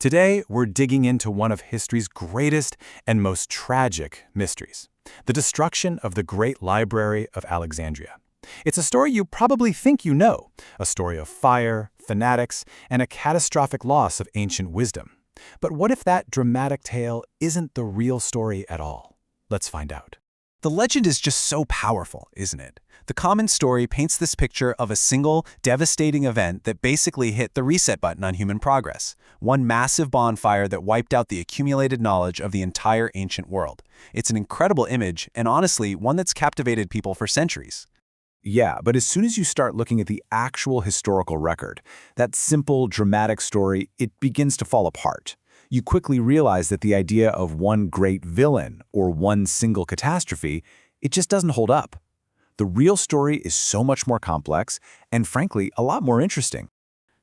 Today, we're digging into one of history's greatest and most tragic mysteries, the destruction of the Great Library of Alexandria. It's a story you probably think you know, a story of fire, fanatics, and a catastrophic loss of ancient wisdom. But what if that dramatic tale isn't the real story at all? Let's find out. The legend is just so powerful, isn't it? The common story paints this picture of a single, devastating event that basically hit the reset button on human progress. One massive bonfire that wiped out the accumulated knowledge of the entire ancient world. It's an incredible image, and honestly, one that's captivated people for centuries. Yeah, but as soon as you start looking at the actual historical record, that simple, dramatic story, it begins to fall apart. You quickly realize that the idea of one great villain or one single catastrophe, it just doesn't hold up. The real story is so much more complex and, frankly, a lot more interesting.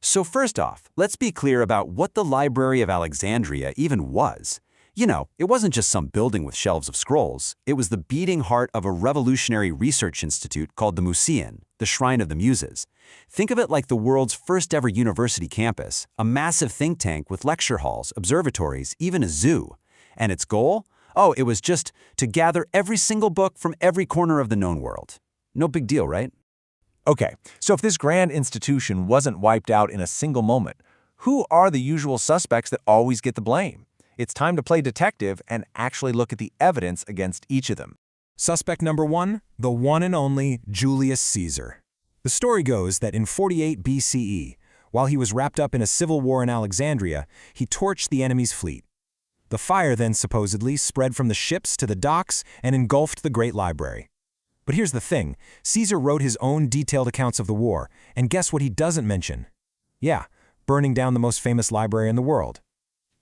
So first off, let's be clear about what the Library of Alexandria even was. You know, it wasn't just some building with shelves of scrolls. It was the beating heart of a revolutionary research institute called the Museum, the Shrine of the Muses. Think of it like the world's first ever university campus, a massive think tank with lecture halls, observatories, even a zoo. And its goal? Oh, it was just to gather every single book from every corner of the known world. No big deal, right? Okay, so if this grand institution wasn't wiped out in a single moment, who are the usual suspects that always get the blame? It's time to play detective and actually look at the evidence against each of them. Suspect number one, the one and only Julius Caesar. The story goes that in 48 BCE, while he was wrapped up in a civil war in Alexandria, he torched the enemy's fleet. The fire then supposedly spread from the ships to the docks and engulfed the Great Library. But here's the thing, Caesar wrote his own detailed accounts of the war, and guess what he doesn't mention? Yeah, burning down the most famous library in the world.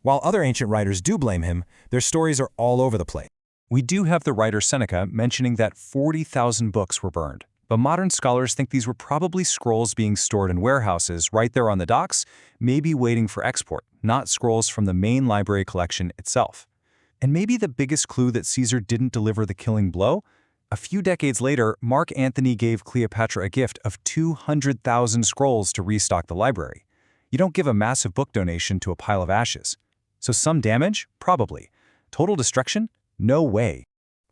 While other ancient writers do blame him, their stories are all over the place. We do have the writer Seneca mentioning that 40,000 books were burned, but modern scholars think these were probably scrolls being stored in warehouses right there on the docks, maybe waiting for export, not scrolls from the main library collection itself. And maybe the biggest clue that Caesar didn't deliver the killing blow? A few decades later, Mark Antony gave Cleopatra a gift of 200,000 scrolls to restock the library. You don't give a massive book donation to a pile of ashes. So some damage? Probably. Total destruction? No way.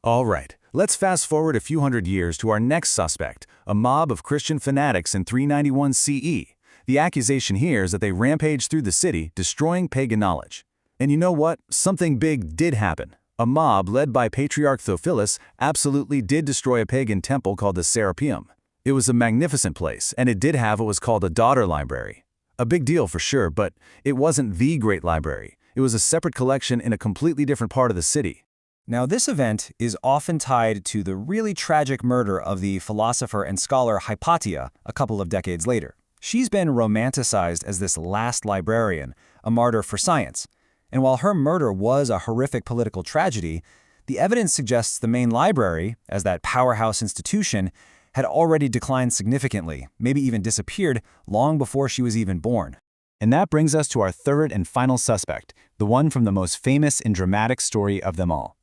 All right, let's fast forward a few hundred years to our next suspect, a mob of Christian fanatics in 391 CE. The accusation here is that they rampaged through the city, destroying pagan knowledge. And you know what? Something big did happen. A mob led by Patriarch Theophilus absolutely did destroy a pagan temple called the Serapeum. It was a magnificent place, and it did have what was called a daughter library. A big deal for sure, but it wasn't the Great Library. It was a separate collection in a completely different part of the city. Now, this event is often tied to the really tragic murder of the philosopher and scholar Hypatia a couple of decades later. She's been romanticized as this last librarian, a martyr for science. And while her murder was a horrific political tragedy, the evidence suggests the main library, as that powerhouse institution, had already declined significantly, maybe even disappeared, long before she was even born. And that brings us to our third and final suspect, the one from the most famous and dramatic story of them all.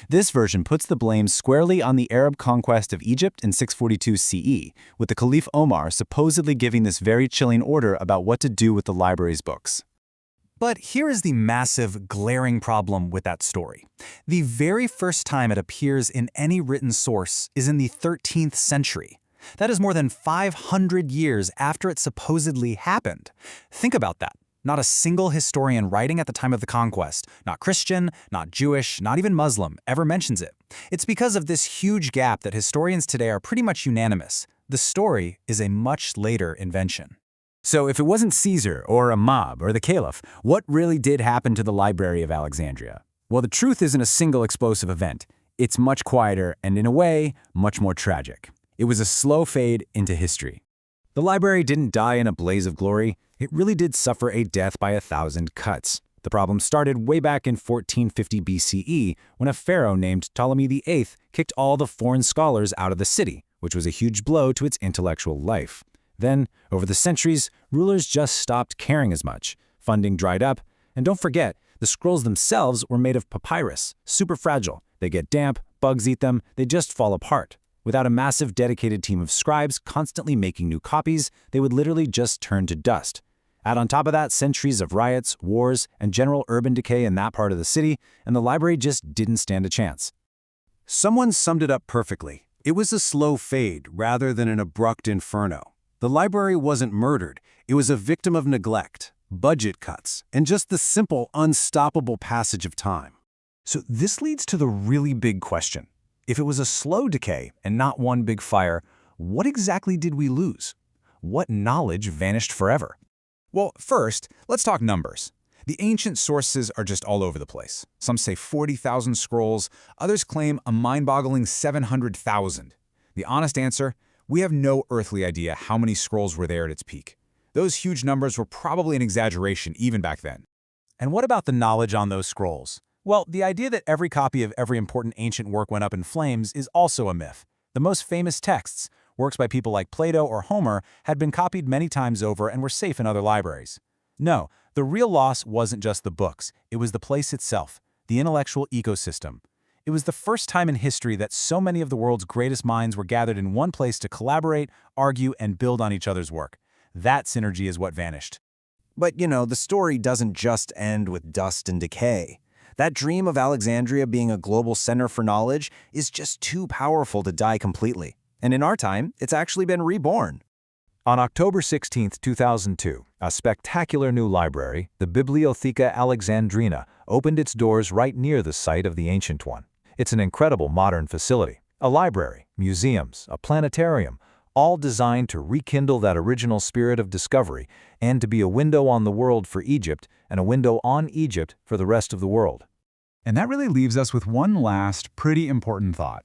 This version puts the blame squarely on the Arab conquest of Egypt in 642 CE, with the Caliph Omar supposedly giving this very chilling order about what to do with the library's books. But here is the massive, glaring problem with that story. The very first time it appears in any written source is in the 13th century. That is more than 500 years after it supposedly happened. Think about that. Not a single historian writing at the time of the conquest, not Christian, not Jewish, not even Muslim, ever mentions it. It's because of this huge gap that historians today are pretty much unanimous. The story is a much later invention. So if it wasn't Caesar or a mob or the Caliph, what really did happen to the Library of Alexandria? Well, the truth isn't a single explosive event. It's much quieter and, in a way, much more tragic. It was a slow fade into history. The library didn't die in a blaze of glory. It really did suffer a death by 1,000 cuts. The problem started way back in 1450 BCE when a pharaoh named Ptolemy VIII kicked all the foreign scholars out of the city, which was a huge blow to its intellectual life. Then, over the centuries, rulers just stopped caring as much. Funding dried up, and don't forget, the scrolls themselves were made of papyrus, super fragile. They get damp, bugs eat them, they just fall apart. Without a massive dedicated team of scribes constantly making new copies, they would literally just turn to dust. Add on top of that centuries of riots, wars, and general urban decay in that part of the city, and the library just didn't stand a chance. Someone summed it up perfectly. It was a slow fade rather than an abrupt inferno. The library wasn't murdered. It was a victim of neglect, budget cuts, and just the simple, unstoppable passage of time. So this leads to the really big question. If it was a slow decay and not one big fire, what exactly did we lose? What knowledge vanished forever? Well, first, let's talk numbers. The ancient sources are just all over the place. Some say 40,000 scrolls, others claim a mind-boggling 700,000. The honest answer? We have no earthly idea how many scrolls were there at its peak. Those huge numbers were probably an exaggeration even back then. And what about the knowledge on those scrolls? Well, the idea that every copy of every important ancient work went up in flames is also a myth. The most famous texts, works by people like Plato or Homer, had been copied many times over and were safe in other libraries. No, the real loss wasn't just the books, it was the place itself, the intellectual ecosystem. It was the first time in history that so many of the world's greatest minds were gathered in one place to collaborate, argue, and build on each other's work. That synergy is what vanished. But, the story doesn't just end with dust and decay. That dream of Alexandria being a global center for knowledge is just too powerful to die completely. And in our time, it's actually been reborn. On October 16, 2002, a spectacular new library, the Bibliotheca Alexandrina, opened its doors right near the site of the ancient one. It's an incredible modern facility. A library, museums, a planetarium, all designed to rekindle that original spirit of discovery and to be a window on the world for Egypt and a window on Egypt for the rest of the world. And that really leaves us with one last, pretty important thought.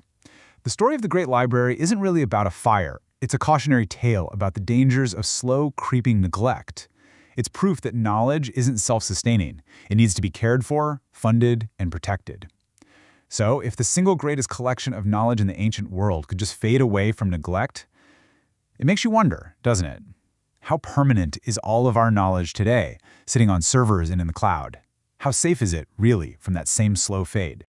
The story of the Great Library isn't really about a fire. It's a cautionary tale about the dangers of slow, creeping neglect. It's proof that knowledge isn't self-sustaining. It needs to be cared for, funded, and protected. So, if the single greatest collection of knowledge in the ancient world could just fade away from neglect, it makes you wonder, doesn't it? How permanent is all of our knowledge today, sitting on servers and in the cloud? How safe is it, really, from that same slow fade?